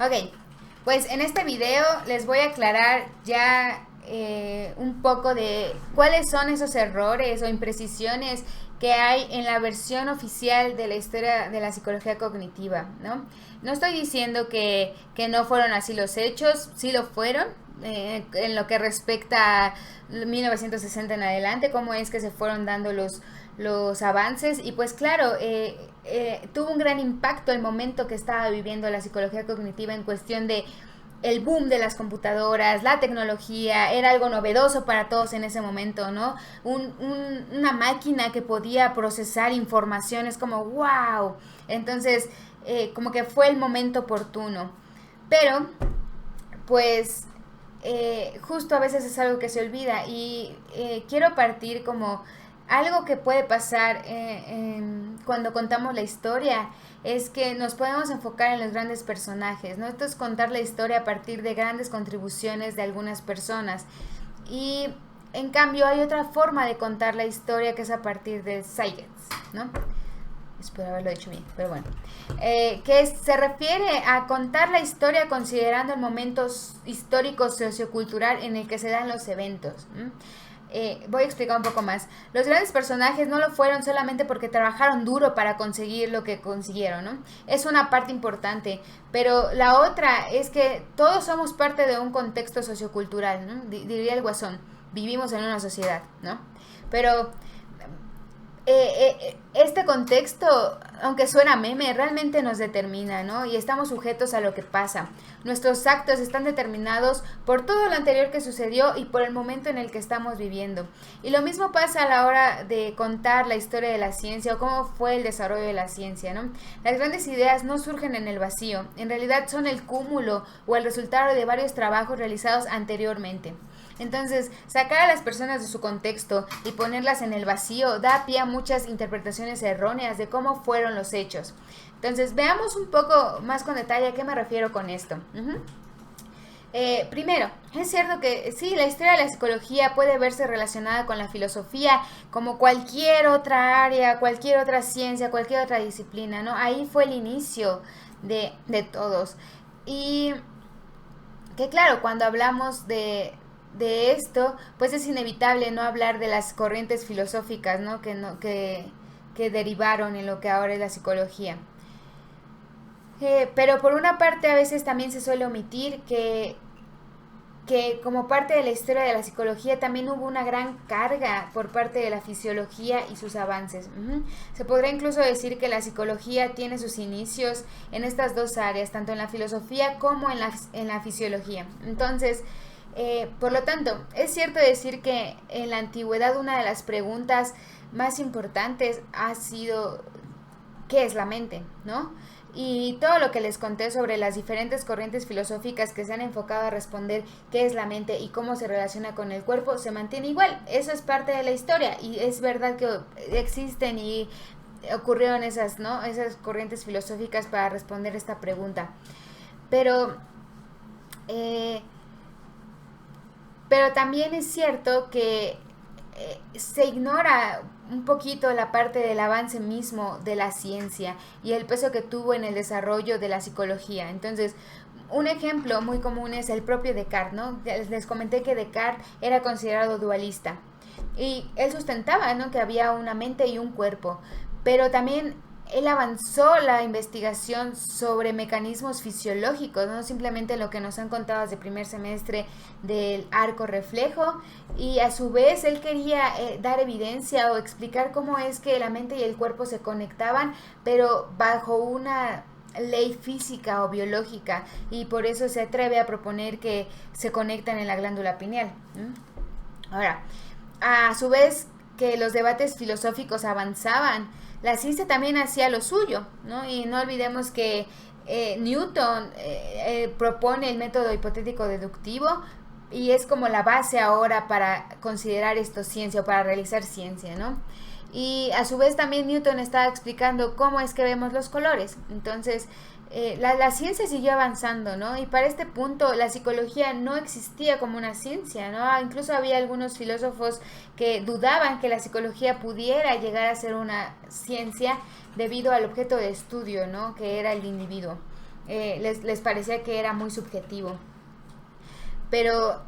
Ok, pues en este video les voy a aclarar ya un poco de cuáles son esos errores o imprecisiones que hay en la versión oficial de la historia de la psicología cognitiva, ¿no? No estoy diciendo que no fueron así los hechos, sí lo fueron, en lo que respecta a 1960 en adelante, cómo es que se fueron dando los avances y pues claro, tuvo un gran impacto el momento que estaba viviendo la psicología cognitiva en cuestión de el boom de las computadoras, la tecnología, era algo novedoso para todos en ese momento, ¿no? Una máquina que podía procesar informaciones como wow. Entonces, como que fue el momento oportuno. Pero, pues, justo a veces es algo que se olvida y quiero partir como algo que puede pasar cuando contamos la historia es que nos podemos enfocar en los grandes personajes, ¿no? Esto es contar la historia a partir de grandes contribuciones de algunas personas y en cambio hay otra forma de contar la historia que es a partir de Zeitgeist, ¿no? Espero haberlo dicho bien, pero bueno. Se refiere a contar la historia considerando el momento histórico sociocultural en el que se dan los eventos. Voy a explicar un poco más. Los grandes personajes no lo fueron solamente porque trabajaron duro para conseguir lo que consiguieron, ¿no? Es una parte importante, pero la otra es que todos somos parte de un contexto sociocultural, ¿no? Diría el Guasón, vivimos en una sociedad, ¿no? Pero este contexto, aunque suena meme, realmente nos determina, ¿no? Y estamos sujetos a lo que pasa. Nuestros actos están determinados por todo lo anterior que sucedió y por el momento en el que estamos viviendo. Y lo mismo pasa a la hora de contar la historia de la ciencia o cómo fue el desarrollo de la ciencia, ¿no? Las grandes ideas no surgen en el vacío, en realidad son el cúmulo o el resultado de varios trabajos realizados anteriormente. Entonces, sacar a las personas de su contexto y ponerlas en el vacío da pie a muchas interpretaciones erróneas de cómo fueron los hechos. Entonces, veamos un poco más con detalle a qué me refiero con esto. Primero, es cierto que sí, la historia de la psicología puede verse relacionada con la filosofía como cualquier otra área, cualquier otra ciencia, cualquier otra disciplina, ¿no? Ahí fue el inicio de todos. Y que claro, cuando hablamos de esto, pues es inevitable no hablar de las corrientes filosóficas, ¿no? Que derivaron en lo que ahora es la psicología. Pero por una parte a veces también se suele omitir que como parte de la historia de la psicología también hubo una gran carga por parte de la fisiología y sus avances. Se podría incluso decir que la psicología tiene sus inicios en estas dos áreas, tanto en la filosofía como en la fisiología. Entonces, por lo tanto, es cierto decir que en la antigüedad una de las preguntas más importantes ha sido ¿qué es la mente? ¿No? Y todo lo que les conté sobre las diferentes corrientes filosóficas que se han enfocado a responder qué es la mente y cómo se relaciona con el cuerpo se mantiene igual. Eso es parte de la historia y es verdad que existen y ocurrieron esas, ¿no? Esas corrientes filosóficas para responder esta pregunta. Pero eh, pero también es cierto que se ignora un poquito la parte del avance mismo de la ciencia y el peso que tuvo en el desarrollo de la psicología. Entonces, un ejemplo muy común es el propio Descartes, ¿no? Les comenté que Descartes era considerado dualista y él sustentaba, ¿no?, que había una mente y un cuerpo, pero también él avanzó la investigación sobre mecanismos fisiológicos, no simplemente lo que nos han contado desde primer semestre del arco reflejo, y a su vez él quería dar evidencia o explicar cómo es que la mente y el cuerpo se conectaban, pero bajo una ley física o biológica, y por eso se atreve a proponer que se conectan en la glándula pineal. Ahora, a su vez que los debates filosóficos avanzaban, la ciencia también hacía lo suyo, ¿no? Y no olvidemos que Newton propone el método hipotético deductivo y es como la base ahora para considerar esto ciencia o para realizar ciencia, ¿no? Y a su vez también Newton estaba explicando cómo es que vemos los colores. Entonces, la ciencia siguió avanzando, ¿no? Y para este punto la psicología no existía como una ciencia, ¿no? Incluso había algunos filósofos que dudaban que la psicología pudiera llegar a ser una ciencia debido al objeto de estudio, ¿no?, que era el individuo. les parecía que era muy subjetivo. Pero,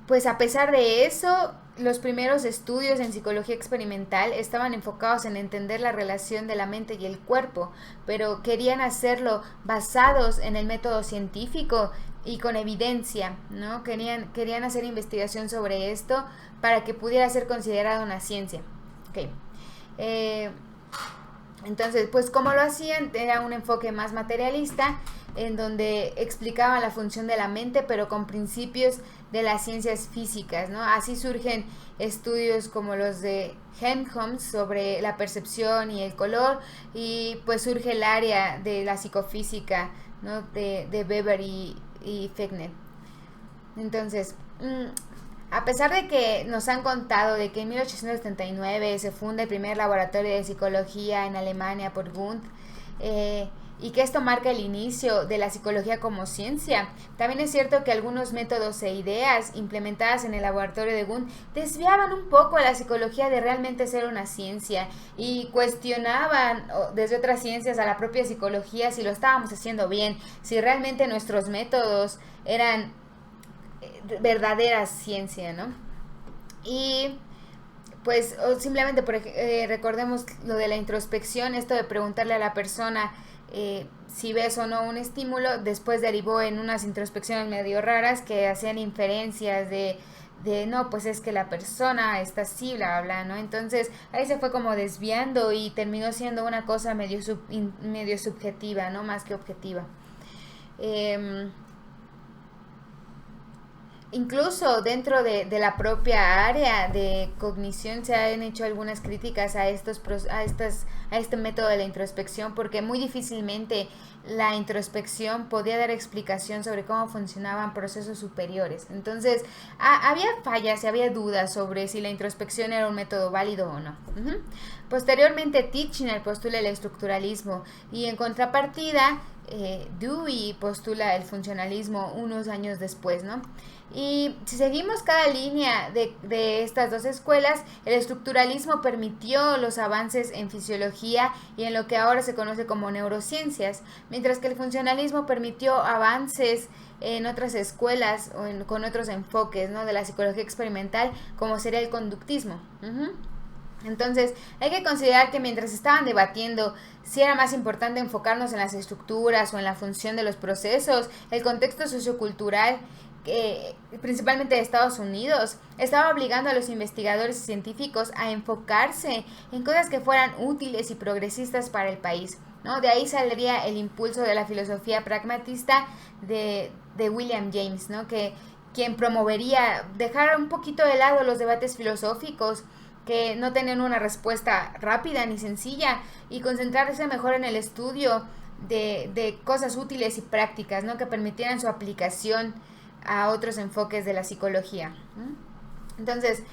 pues a pesar de eso, los primeros estudios en psicología experimental estaban enfocados en entender la relación de la mente y el cuerpo, pero querían hacerlo basados en el método científico y con evidencia, ¿no? Querían hacer investigación sobre esto para que pudiera ser considerada una ciencia. Okay. Entonces, pues como lo hacían, era un enfoque más materialista, en donde explicaban la función de la mente, pero con principios de las ciencias físicas, ¿no? Así surgen estudios como los de Helmholtz sobre la percepción y el color, y pues surge el área de la psicofísica, ¿no? de Weber y Fechner. Entonces, a pesar de que nos han contado de que en 1879 se funda el primer laboratorio de psicología en Alemania por Wundt, y que esto marca el inicio de la psicología como ciencia, también es cierto que algunos métodos e ideas implementadas en el laboratorio de Wundt desviaban un poco a la psicología de realmente ser una ciencia y cuestionaban desde otras ciencias a la propia psicología si lo estábamos haciendo bien, si realmente nuestros métodos eran verdadera ciencia, ¿no? Y pues simplemente recordemos lo de la introspección, esto de preguntarle a la persona si ves o no un estímulo, después derivó en unas introspecciones medio raras que hacían inferencias de no, pues es que la persona está así, bla, bla, ¿no? Entonces ahí se fue como desviando y terminó siendo una cosa medio subjetiva, ¿no? Más que objetiva. Incluso dentro de la propia área de cognición se han hecho algunas críticas a este método de la introspección, porque muy difícilmente la introspección podía dar explicación sobre cómo funcionaban procesos superiores. Entonces, había fallas y había dudas sobre si la introspección era un método válido o no. Posteriormente, Titchener postula el estructuralismo y en contrapartida, Dewey postula el funcionalismo unos años después, ¿no? Y si seguimos cada línea de estas dos escuelas, el estructuralismo permitió los avances en fisiología y en lo que ahora se conoce como neurociencias, mientras que el funcionalismo permitió avances en otras escuelas o con otros enfoques, ¿no? De la psicología experimental, como sería el conductismo. Entonces, hay que considerar que mientras estaban debatiendo si era más importante enfocarnos en las estructuras o en la función de los procesos, el contexto sociocultural, principalmente de Estados Unidos, estaba obligando a los investigadores y científicos a enfocarse en cosas que fueran útiles y progresistas para el país, ¿no? De ahí saldría el impulso de la filosofía pragmatista de William James, ¿no? Quien promovería dejar un poquito de lado los debates filosóficos que no tenían una respuesta rápida ni sencilla y concentrarse mejor en el estudio de cosas útiles y prácticas, ¿no? Que permitieran su aplicación a otros enfoques de la psicología. Entonces,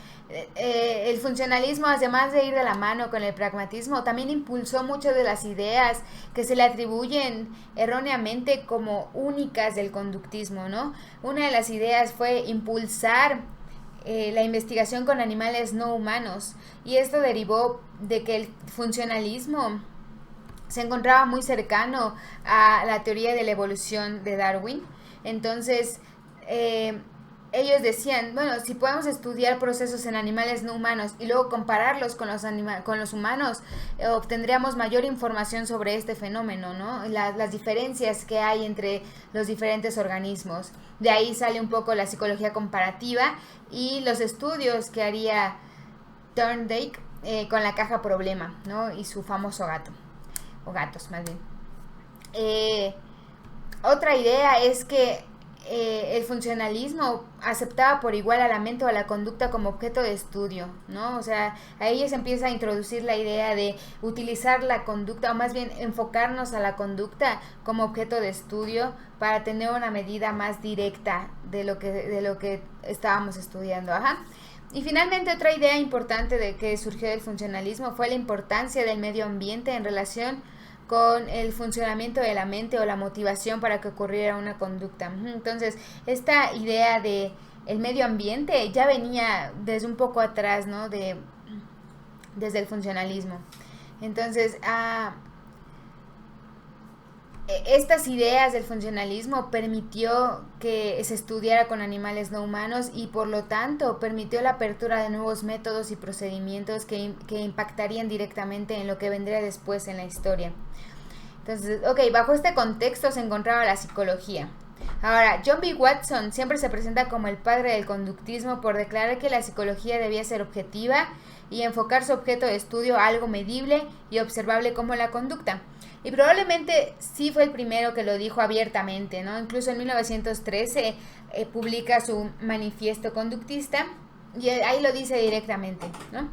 el funcionalismo, además de ir de la mano con el pragmatismo, también impulsó muchas de las ideas que se le atribuyen erróneamente como únicas del conductismo, ¿no? Una de las ideas fue impulsar la investigación con animales no humanos, y esto derivó de que el funcionalismo se encontraba muy cercano a la teoría de la evolución de Darwin. Entonces, ellos decían, bueno, si podemos estudiar procesos en animales no humanos y luego compararlos con los humanos, obtendríamos mayor información sobre este fenómeno, ¿no? Las diferencias que hay entre los diferentes organismos. De ahí sale un poco la psicología comparativa y los estudios que haría Thorndike con la caja problema, ¿no? Y su famoso gato, o gatos más bien. Otra idea es que el funcionalismo aceptaba por igual a la mente o a la conducta como objeto de estudio, ¿no? O sea, ahí se empieza a introducir la idea de utilizar la conducta, o más bien enfocarnos a la conducta como objeto de estudio para tener una medida más directa de lo que estábamos estudiando. Y finalmente, otra idea importante de que surgió del funcionalismo fue la importancia del medio ambiente en relación con el funcionamiento de la mente o la motivación para que ocurriera una conducta. Entonces, esta idea de el medio ambiente ya venía desde un poco atrás, ¿no? Desde el funcionalismo. Entonces, estas ideas del funcionalismo permitió que se estudiara con animales no humanos y por lo tanto permitió la apertura de nuevos métodos y procedimientos que impactarían directamente en lo que vendría después en la historia. Entonces, ok, bajo este contexto se encontraba la psicología. Ahora, John B. Watson siempre se presenta como el padre del conductismo por declarar que la psicología debía ser objetiva y enfocar su objeto de estudio a algo medible y observable como la conducta. Y probablemente sí fue el primero que lo dijo abiertamente, ¿no? Incluso en 1913 publica su manifiesto conductista y ahí lo dice directamente, ¿no?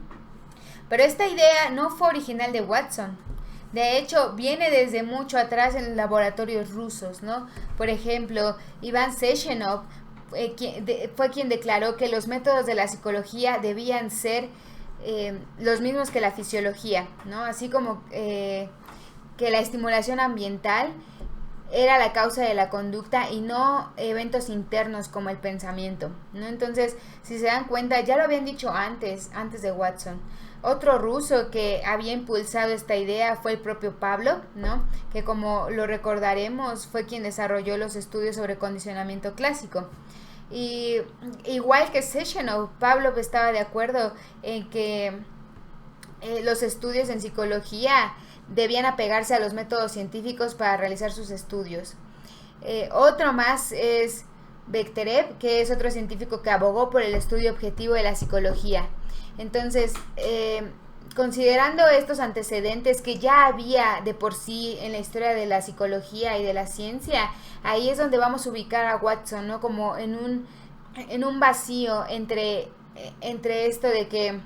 Pero esta idea no fue original de Watson. De hecho, viene desde mucho atrás en laboratorios rusos, ¿no? Por ejemplo, Ivan Sechenov fue quien declaró que los métodos de la psicología debían ser los mismos que la fisiología, ¿no? Así como que la estimulación ambiental era la causa de la conducta y no eventos internos como el pensamiento, ¿no? Entonces, si se dan cuenta, ya lo habían dicho antes de Watson. Otro ruso que había impulsado esta idea fue el propio Pavlov, ¿no? Que como lo recordaremos fue quien desarrolló los estudios sobre condicionamiento clásico. Y igual que Sechenov, Pavlov estaba de acuerdo en que los estudios en psicología debían apegarse a los métodos científicos para realizar sus estudios. Otro más es Bekhterev, que es otro científico que abogó por el estudio objetivo de la psicología. Entonces, considerando estos antecedentes que ya había de por sí en la historia de la psicología y de la ciencia, ahí es donde vamos a ubicar a Watson, ¿no? Como en un vacío entre esto de que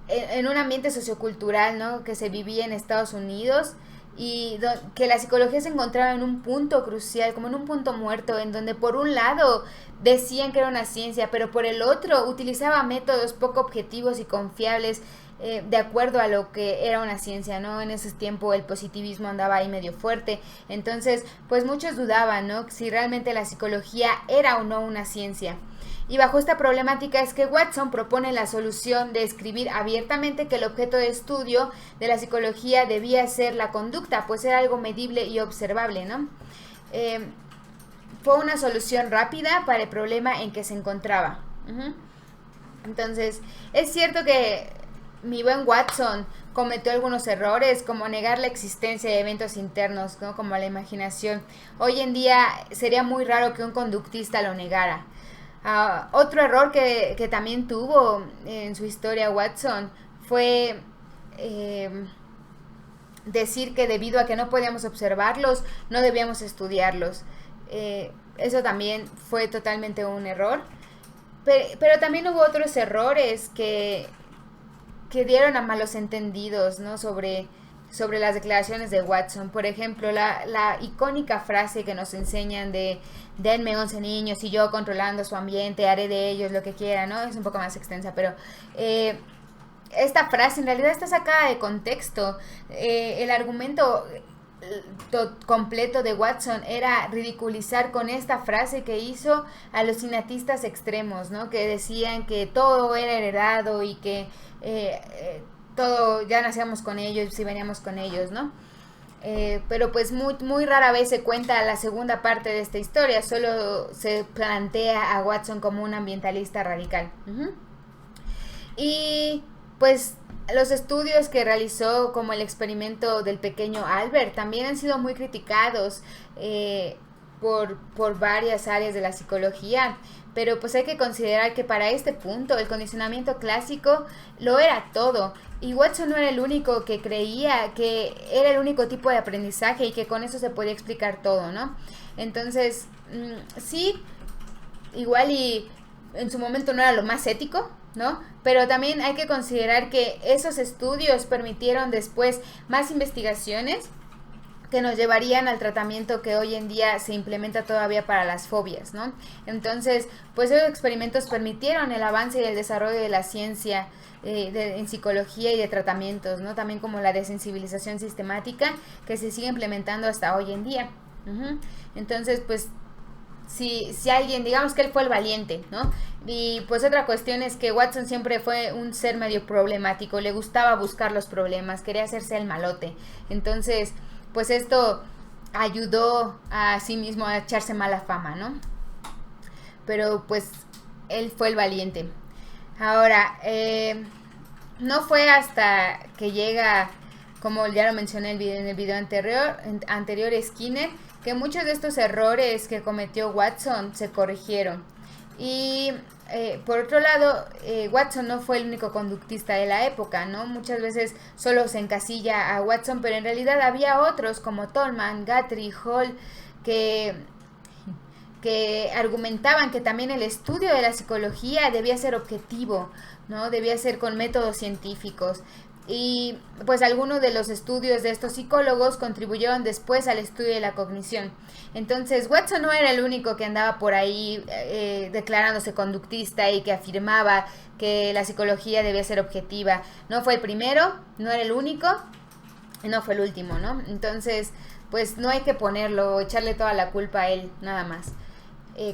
en un ambiente sociocultural, ¿no? Que se vivía en Estados Unidos y que la psicología se encontraba en un punto crucial, como en un punto muerto, en donde por un lado decían que era una ciencia, pero por el otro utilizaba métodos poco objetivos y confiables de acuerdo a lo que era una ciencia, ¿no? En ese tiempo el positivismo andaba ahí medio fuerte, entonces pues muchos dudaban, ¿no? Si realmente la psicología era o no una ciencia. Y bajo esta problemática es que Watson propone la solución de escribir abiertamente que el objeto de estudio de la psicología debía ser la conducta, pues era algo medible y observable, ¿no? Fue una solución rápida para el problema en que se encontraba. Entonces, es cierto que mi buen Watson cometió algunos errores, como negar la existencia de eventos internos, ¿no? Como la imaginación. Hoy en día sería muy raro que un conductista lo negara. Otro error que también tuvo en su historia Watson fue decir que debido a que no podíamos observarlos, no debíamos estudiarlos. Eso también fue totalmente un error. Pero también hubo otros errores que dieron a malos entendidos, ¿no? sobre las declaraciones de Watson. Por ejemplo, la icónica frase que nos enseñan de denme 11 niños y yo controlando su ambiente, haré de ellos lo que quiera, ¿no? Es un poco más extensa, pero esta frase en realidad está sacada de contexto. El argumento completo de Watson era ridiculizar con esta frase que hizo a los sinatistas extremos, ¿no? Que decían que todo era heredado y que todo ya nacíamos con ellos y veníamos con ellos, ¿no? Pero pues muy rara vez se cuenta la segunda parte de esta historia, solo se plantea a Watson como un ambientalista radical. Y pues los estudios que realizó, como el experimento del pequeño Albert, también han sido muy criticados por varias áreas de la psicología, pero pues hay que considerar que para este punto el condicionamiento clásico lo era todo, y Watson no era el único que creía que era el único tipo de aprendizaje y que con eso se podía explicar todo, ¿no? Entonces, sí, igual y en su momento no era lo más ético, ¿no? Pero también hay que considerar que esos estudios permitieron después más investigaciones que nos llevarían al tratamiento que hoy en día se implementa todavía para las fobias, ¿no? Entonces, pues esos experimentos permitieron el avance y el desarrollo de la ciencia en psicología y de tratamientos, ¿no? También como la desensibilización sistemática que se sigue implementando hasta hoy en día. Entonces, pues si alguien, digamos que él fue el valiente, ¿no? Y pues otra cuestión es que Watson siempre fue un ser medio problemático, le gustaba buscar los problemas, quería hacerse el malote. Entonces, pues esto ayudó a sí mismo a echarse mala fama, ¿no? Pero pues él fue el valiente. Ahora, no fue hasta que llega, como ya lo mencioné en el video anterior, Skinner, que muchos de estos errores que cometió Watson se corrigieron. Y por otro lado, Watson no fue el único conductista de la época, ¿no? Muchas veces solo se encasilla a Watson, pero en realidad había otros como Tolman, Guthrie, Hall, que argumentaban que también el estudio de la psicología debía ser objetivo, ¿no? Debía ser con métodos científicos. Y pues algunos de los estudios de estos psicólogos contribuyeron después al estudio de la cognición. Entonces Watson no era el único que andaba por ahí declarándose conductista y que afirmaba que la psicología debía ser objetiva. No fue el primero, no era el único, no fue el último, ¿no? Entonces, pues no hay que ponerlo, echarle toda la culpa a él, nada más.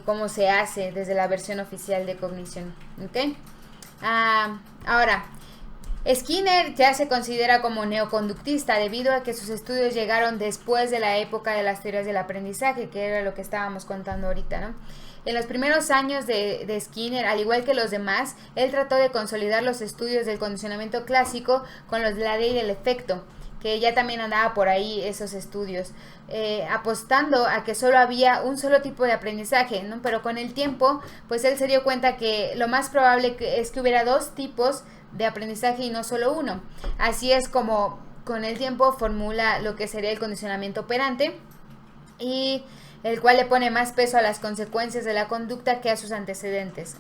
Como se hace desde la versión oficial de cognición, ¿ok? Ahora, Skinner ya se considera como neoconductista debido a que sus estudios llegaron después de la época de las teorías del aprendizaje, que era lo que estábamos contando ahorita, ¿no? En los primeros años de Skinner, al igual que los demás, él trató de consolidar los estudios del condicionamiento clásico con los de la ley del efecto, que ya también andaba por ahí esos estudios, apostando a que solo había un solo tipo de aprendizaje, ¿no? Pero con el tiempo, pues él se dio cuenta que lo más probable es que hubiera dos tipos de aprendizaje y no solo uno. Así es como con el tiempo formula lo que sería el condicionamiento operante, y el cual le pone más peso a las consecuencias de la conducta que a sus antecedentes.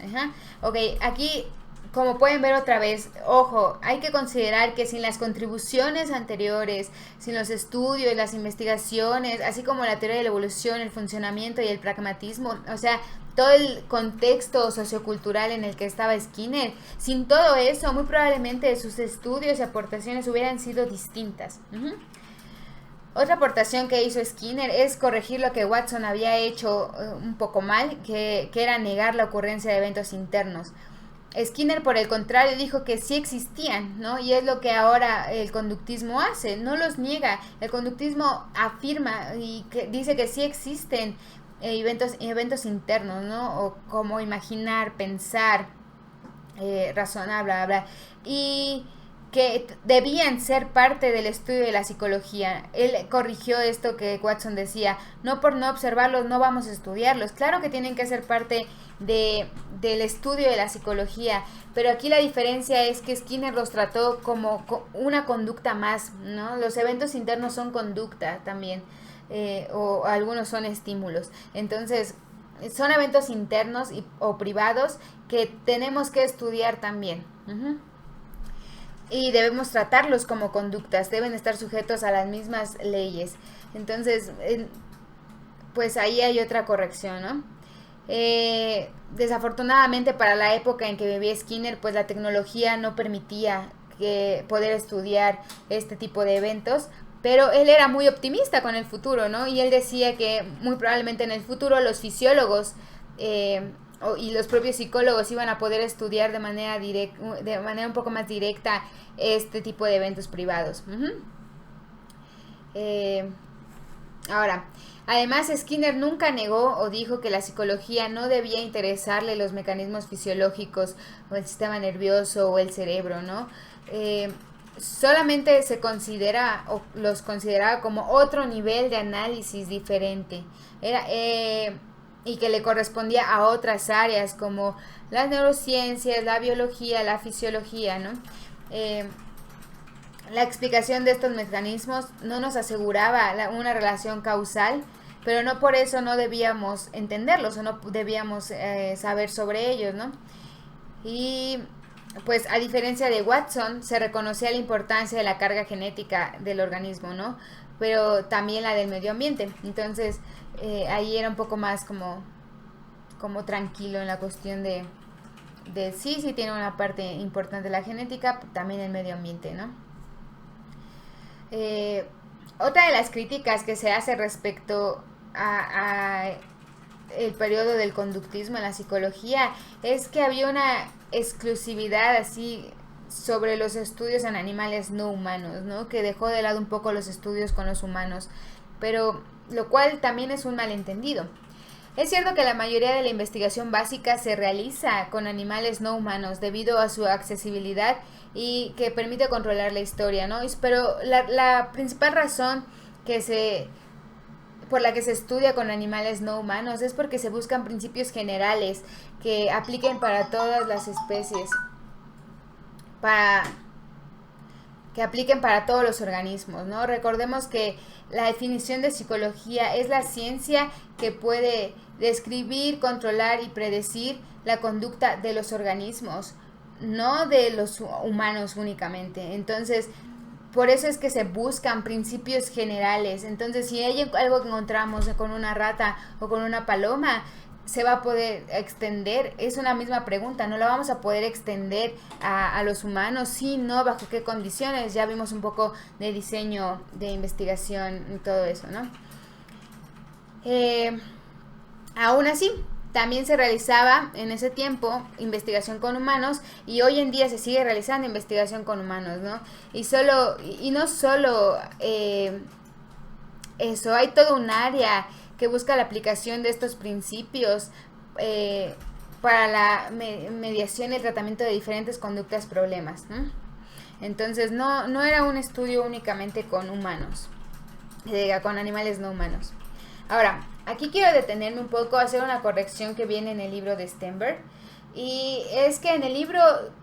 Ok, aquí, como pueden ver otra vez, ojo, hay que considerar que sin las contribuciones anteriores, sin los estudios, las investigaciones, así como la teoría de la evolución, el funcionamiento y el pragmatismo, o sea, todo el contexto sociocultural en el que estaba Skinner, sin todo eso, muy probablemente sus estudios y aportaciones hubieran sido distintas. Otra aportación que hizo Skinner es corregir lo que Watson había hecho un poco mal, que era negar la ocurrencia de eventos internos. Skinner, por el contrario, dijo que sí existían, ¿no? Y es lo que ahora el conductismo hace, no los niega. El conductismo afirma y dice que sí existen eventos internos, ¿no? O como imaginar, pensar, razonar, bla, bla, bla. Y que debían ser parte del estudio de la psicología. Él corrigió esto que Watson decía, no por no observarlos no vamos a estudiarlos. Claro que tienen que ser parte del estudio de la psicología, pero aquí la diferencia es que Skinner los trató como una conducta más, ¿no? Los eventos internos son conducta también, o algunos son estímulos. Entonces, son eventos internos o privados que tenemos que estudiar también. Y debemos tratarlos como conductas, deben estar sujetos a las mismas leyes. Entonces, pues ahí hay otra corrección, ¿no? Desafortunadamente para la época en que vivía Skinner, pues la tecnología no permitía poder estudiar este tipo de eventos, pero él era muy optimista con el futuro, ¿no? Y él decía que muy probablemente en el futuro los fisiólogos y los propios psicólogos iban a poder estudiar de manera un poco más directa este tipo de eventos privados. Ahora, además Skinner nunca negó o dijo que la psicología no debía interesarle los mecanismos fisiológicos o el sistema nervioso o el cerebro, ¿no? Solamente se considera o los consideraba como otro nivel de análisis diferente. Y que le correspondía a otras áreas como las neurociencias, la biología, la fisiología, ¿no? La explicación de estos mecanismos no nos aseguraba una relación causal, pero no por eso no debíamos entenderlos o no debíamos saber sobre ellos, ¿no? Y pues a diferencia de Watson, se reconocía la importancia de la carga genética del organismo, ¿no? Pero también la del medio ambiente. Entonces, ahí era un poco más como tranquilo en la cuestión de sí tiene una parte importante la genética, también el medio ambiente, ¿no? Otra de las críticas que se hace respecto a el periodo del conductismo en la psicología es que había una exclusividad así sobre los estudios en animales no humanos, ¿no? Que dejó de lado un poco los estudios con los humanos. Pero lo cual también es un malentendido. Es cierto que la mayoría de la investigación básica se realiza con animales no humanos debido a su accesibilidad y que permite controlar la historia, ¿no? Pero la principal razón por la que se estudia con animales no humanos es porque se buscan principios generales que apliquen para todas las especies, para que apliquen para todos los organismos, ¿no? Recordemos que la definición de psicología es la ciencia que puede describir, controlar y predecir la conducta de los organismos, no de los humanos únicamente. Entonces, por eso es que se buscan principios generales. Entonces, si hay algo que encontramos con una rata o con una paloma, se va a poder extender, es una misma pregunta, no la vamos a poder extender a los humanos, si no, bajo qué condiciones. Ya vimos un poco de diseño, de investigación y todo eso, ¿no? Aún así, también se realizaba en ese tiempo investigación con humanos y hoy en día se sigue realizando investigación con humanos, ¿no? Y no solo eso, hay todo un área que busca la aplicación de estos principios para la mediación y el tratamiento de diferentes conductas problemas, ¿no? Entonces no era un estudio únicamente con humanos, con animales no humanos. Ahora, aquí quiero detenerme un poco, hacer una corrección que viene en el libro de Stenberg. Y es que en el libro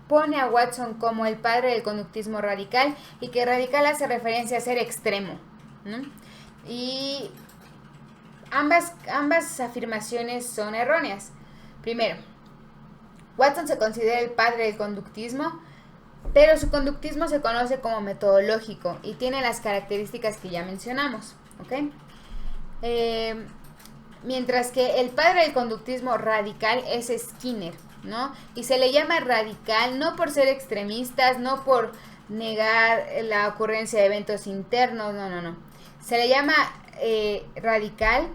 pone a Watson como el padre del conductismo radical y que radical hace referencia a ser extremo, ¿no? Y ambas afirmaciones son erróneas. Primero, Watson se considera el padre del conductismo, pero su conductismo se conoce como metodológico y tiene las características que ya mencionamos, ¿ok? Mientras que el padre del conductismo radical es Skinner, ¿no? Y se le llama radical no por ser extremistas, no por negar la ocurrencia de eventos internos, no. Se le llama radical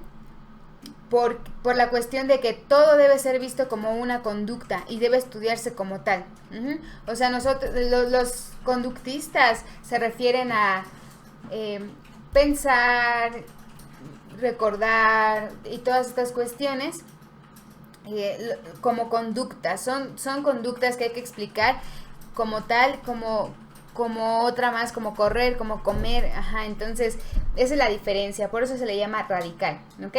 por la cuestión de que todo debe ser visto como una conducta y debe estudiarse como tal. O sea, nosotros, los conductistas se refieren a pensar, recordar y todas estas cuestiones como conductas. Son conductas que hay que explicar como tal, como otra más, como correr, como comer. Entonces esa es la diferencia, por eso se le llama radical, ¿ok?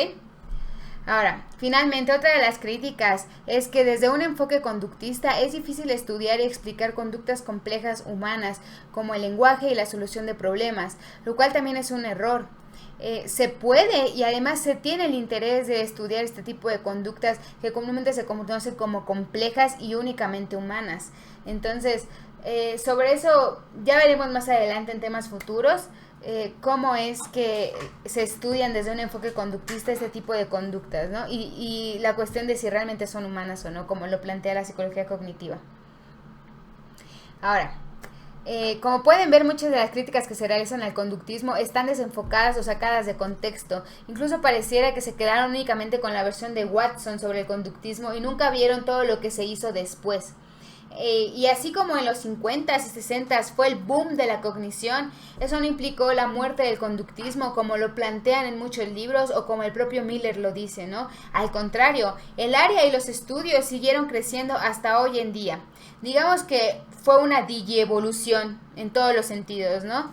Ahora, finalmente, otra de las críticas es que desde un enfoque conductista es difícil estudiar y explicar conductas complejas humanas como el lenguaje y la solución de problemas, lo cual también es un error. Se puede y además se tiene el interés de estudiar este tipo de conductas que comúnmente se conocen como complejas y únicamente humanas. Entonces, sobre eso ya veremos más adelante en temas futuros, cómo es que se estudian desde un enfoque conductista este tipo de conductas, ¿no? Y la cuestión de si realmente son humanas o no, como lo plantea la psicología cognitiva. Ahora, como pueden ver, muchas de las críticas que se realizan al conductismo están desenfocadas o sacadas de contexto. Incluso pareciera que se quedaron únicamente con la versión de Watson sobre el conductismo y nunca vieron todo lo que se hizo después. Y así como en los 50s y 60s fue el boom de la cognición, eso no implicó la muerte del conductismo como lo plantean en muchos libros o como el propio Miller lo dice, ¿no? Al contrario, el área y los estudios siguieron creciendo hasta hoy en día. Digamos que fue una digievolución en todos los sentidos, ¿no?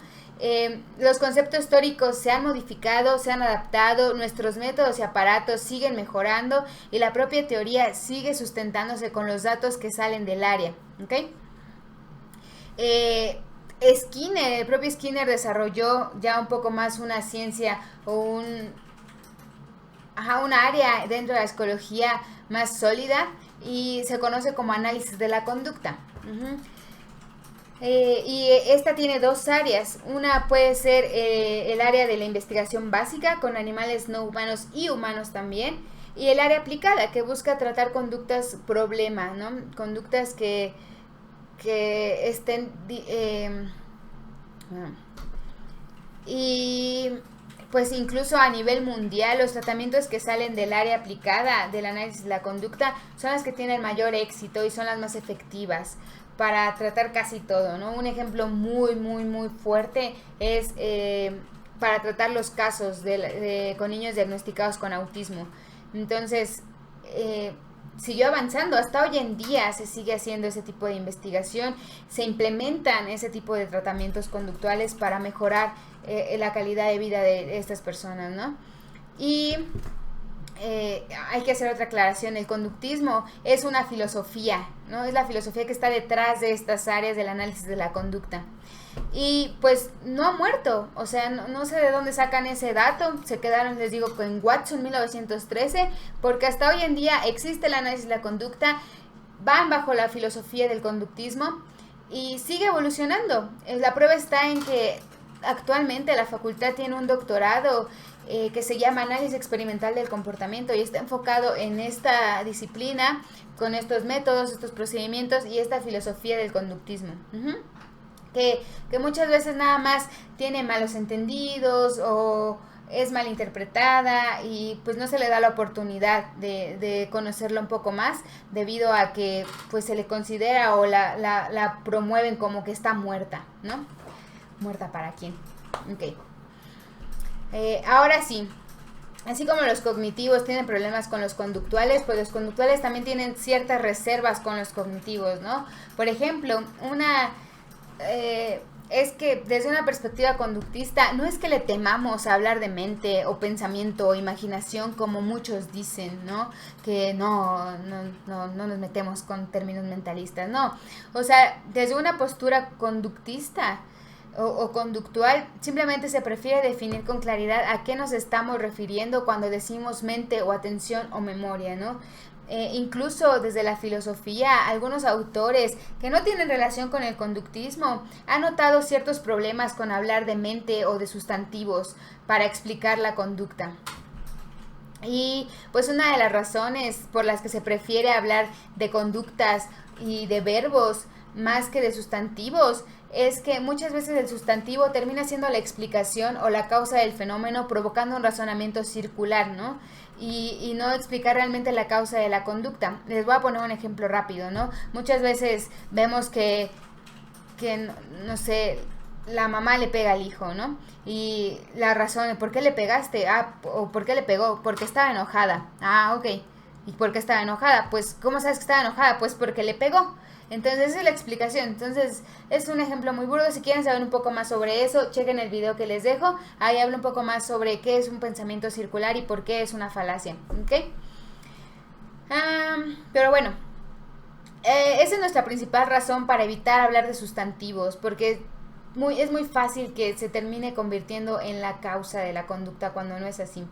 Los conceptos teóricos se han modificado, se han adaptado, nuestros métodos y aparatos siguen mejorando y la propia teoría sigue sustentándose con los datos que salen del área, ¿ok? Skinner, el propio Skinner desarrolló ya un poco más una ciencia o un área dentro de la psicología más sólida y se conoce como análisis de la conducta. Y esta tiene dos áreas. Una puede ser el área de la investigación básica con animales no humanos y humanos también, y el área aplicada que busca tratar conductas problema, ¿no? Conductas que estén y pues incluso a nivel mundial los tratamientos que salen del área aplicada del análisis de la conducta son las que tienen mayor éxito y son las más efectivas para tratar casi todo, ¿no? Un ejemplo muy fuerte es para tratar los casos con niños diagnosticados con autismo. Entonces, siguió avanzando. Hasta hoy en día se sigue haciendo ese tipo de investigación, se implementan ese tipo de tratamientos conductuales para mejorar la calidad de vida de estas personas, ¿no? Y hay que hacer otra aclaración. El conductismo es una filosofía, ¿no? Es la filosofía que está detrás de estas áreas del análisis de la conducta. Y pues no ha muerto, o sea, no sé de dónde sacan ese dato, se quedaron, les digo, con Watson 1913, porque hasta hoy en día existe el análisis de la conducta, van bajo la filosofía del conductismo y sigue evolucionando. La prueba está en que actualmente la facultad tiene un doctorado que se llama Análisis Experimental del Comportamiento y está enfocado en esta disciplina, con estos métodos, estos procedimientos y esta filosofía del conductismo. Que muchas veces nada más tiene malos entendidos o es mal interpretada y pues no se le da la oportunidad de conocerla un poco más debido a que pues se le considera o la promueven como que está muerta, ¿no? ¿Muerta para quién? Ok. Ahora sí, así como los cognitivos tienen problemas con los conductuales, pues los conductuales también tienen ciertas reservas con los cognitivos, ¿no? Por ejemplo, es que desde una perspectiva conductista no es que le temamos hablar de mente o pensamiento o imaginación como muchos dicen, ¿no? Que no nos metemos con términos mentalistas, no. O sea, desde una postura conductista o conductual, simplemente se prefiere definir con claridad a qué nos estamos refiriendo cuando decimos mente o atención o memoria, ¿no? Incluso desde la filosofía, algunos autores que no tienen relación con el conductismo han notado ciertos problemas con hablar de mente o de sustantivos para explicar la conducta. Y pues una de las razones por las que se prefiere hablar de conductas y de verbos más que de sustantivos es que muchas veces el sustantivo termina siendo la explicación o la causa del fenómeno, provocando un razonamiento circular, ¿no? Y no explicar realmente la causa de la conducta. Les voy a poner un ejemplo rápido, ¿no? Muchas veces vemos que no sé, la mamá le pega al hijo, ¿no? Y la razón, ¿por qué le pegaste? O ¿por qué le pegó? Porque estaba enojada. Ok. ¿Y por qué estaba enojada? Pues, ¿cómo sabes que estaba enojada? Pues porque le pegó. Entonces, esa es la explicación. Entonces, es un ejemplo muy burdo. Si quieren saber un poco más sobre eso, chequen el video que les dejo. Ahí hablo un poco más sobre qué es un pensamiento circular y por qué es una falacia. ¿Ok? Pero bueno, esa es nuestra principal razón para evitar hablar de sustantivos, porque es muy fácil que se termine convirtiendo en la causa de la conducta cuando no es así.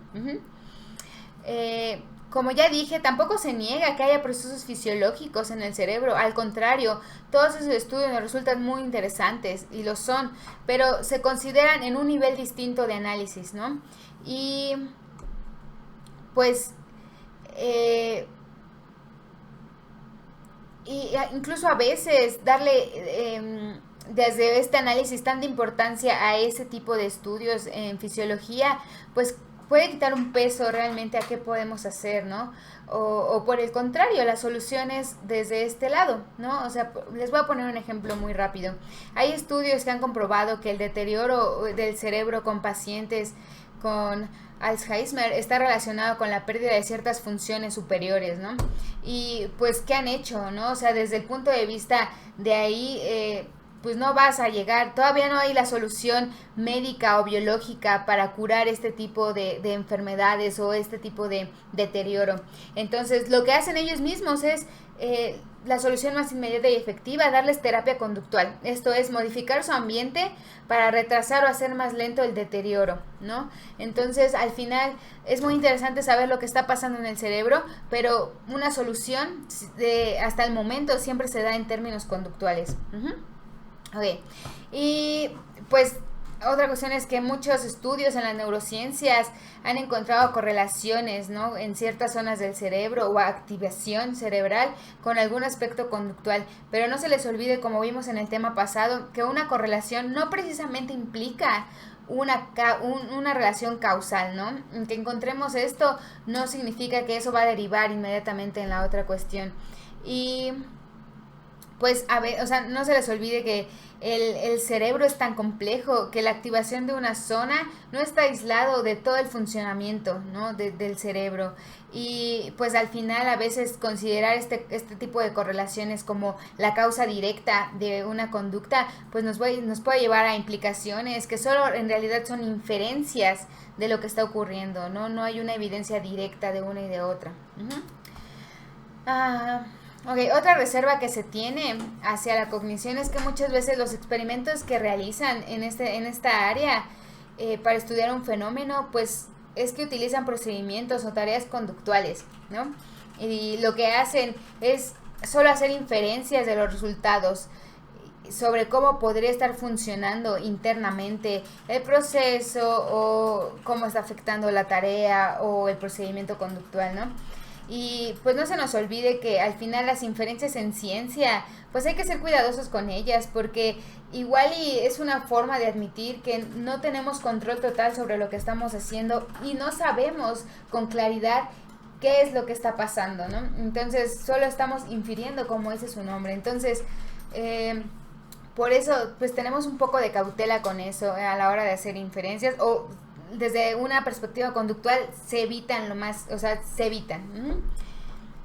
Como ya dije, tampoco se niega que haya procesos fisiológicos en el cerebro. Al contrario, todos esos estudios nos resultan muy interesantes y lo son, pero se consideran en un nivel distinto de análisis, ¿no? Y pues incluso a veces darle desde este análisis tanta importancia a ese tipo de estudios en fisiología, pues puede quitar un peso realmente a qué podemos hacer, ¿no? O por el contrario, la solución es desde este lado, ¿no? O sea, les voy a poner un ejemplo muy rápido. Hay estudios que han comprobado que el deterioro del cerebro con pacientes con Alzheimer está relacionado con la pérdida de ciertas funciones superiores, ¿no? Y pues, ¿qué han hecho, no? O sea, desde el punto de vista de ahí, pues no vas a llegar, todavía no hay la solución médica o biológica para curar este tipo de enfermedades o este tipo de deterioro. Entonces, lo que hacen ellos mismos es la solución más inmediata y efectiva, darles terapia conductual. Esto es modificar su ambiente para retrasar o hacer más lento el deterioro, ¿no? Entonces, al final, es muy interesante saber lo que está pasando en el cerebro, pero una solución hasta el momento siempre se da en términos conductuales. Ok, y pues otra cuestión es que muchos estudios en las neurociencias han encontrado correlaciones, ¿no? En ciertas zonas del cerebro o activación cerebral con algún aspecto conductual, pero no se les olvide, como vimos en el tema pasado, que una correlación no precisamente implica una relación causal, ¿no? Que encontremos esto no significa que eso va a derivar inmediatamente en la otra cuestión. Y pues a ver, o sea, no se les olvide que el cerebro es tan complejo que la activación de una zona no está aislado de todo el funcionamiento, ¿no? Del cerebro. Y pues al final a veces considerar este tipo de correlaciones como la causa directa de una conducta, pues nos puede llevar a implicaciones que solo en realidad son inferencias de lo que está ocurriendo, ¿no? No hay una evidencia directa de una y de otra. Uh-huh. Ok, otra reserva que se tiene hacia la cognición es que muchas veces los experimentos que realizan en esta área para estudiar un fenómeno, pues es que utilizan procedimientos o tareas conductuales, ¿no? Y lo que hacen es solo hacer inferencias de los resultados sobre cómo podría estar funcionando internamente el proceso o cómo está afectando la tarea o el procedimiento conductual, ¿no? Y pues no se nos olvide que al final las inferencias en ciencia, pues hay que ser cuidadosos con ellas porque igual y es una forma de admitir que no tenemos control total sobre lo que estamos haciendo y no sabemos con claridad qué es lo que está pasando, ¿no? Entonces solo estamos infiriendo como ese es su nombre. Entonces, por eso pues tenemos un poco de cautela con eso a la hora de hacer inferencias o desde una perspectiva conductual se evitan lo más, o sea, se evitan.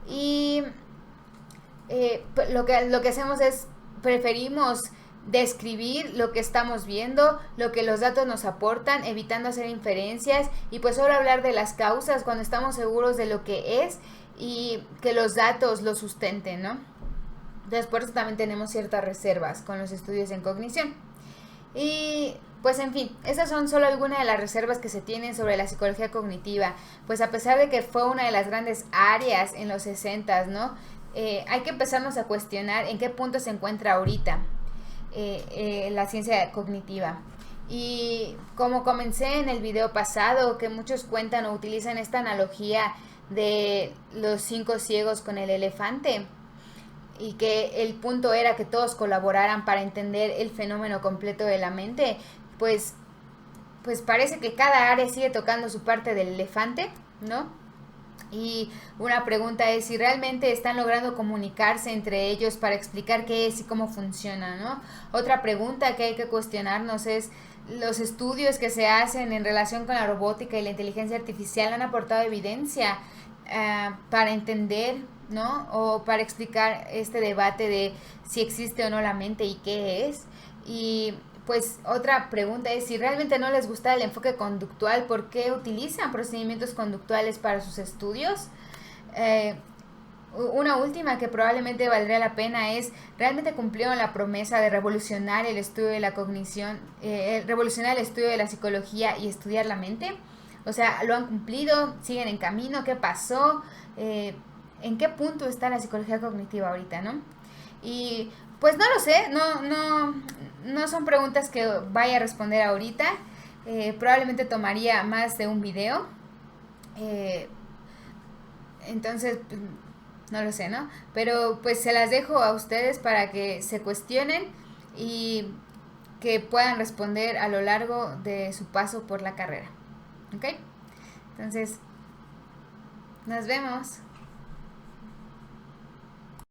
Y lo que hacemos es, preferimos describir lo que estamos viendo, lo que los datos nos aportan, evitando hacer inferencias y pues solo hablar de las causas cuando estamos seguros de lo que es y que los datos lo sustenten, ¿no? Entonces por eso también tenemos ciertas reservas con los estudios en cognición. Y pues en fin, esas son solo algunas de las reservas que se tienen sobre la psicología cognitiva, pues a pesar de que fue una de las grandes áreas en los 60, ¿no? Hay que empezarnos a cuestionar en qué punto se encuentra ahorita la ciencia cognitiva. Y como comencé en el video pasado, que muchos cuentan o utilizan esta analogía de los 5 ciegos con el elefante, y que el punto era que todos colaboraran para entender el fenómeno completo de la mente, pues parece que cada área sigue tocando su parte del elefante, ¿no? Y una pregunta es si realmente están logrando comunicarse entre ellos para explicar qué es y cómo funciona, ¿no? Otra pregunta que hay que cuestionarnos es los estudios que se hacen en relación con la robótica y la inteligencia artificial han aportado evidencia para entender, ¿no? O para explicar este debate de si existe o no la mente y qué es. Y pues otra pregunta es si realmente no les gusta el enfoque conductual, ¿por qué utilizan procedimientos conductuales para sus estudios? Una última que probablemente valdría la pena es, ¿realmente cumplieron la promesa de revolucionar el estudio de la cognición, revolucionar el estudio de la psicología y estudiar la mente? O sea, ¿lo han cumplido? ¿Siguen en camino? ¿Qué pasó? ¿En qué punto está la psicología cognitiva ahorita, no? Y pues no lo sé, no son preguntas que vaya a responder ahorita. Probablemente tomaría más de un video. Entonces, no lo sé, ¿no? Pero pues se las dejo a ustedes para que se cuestionen y que puedan responder a lo largo de su paso por la carrera. ¿Ok? Entonces, nos vemos.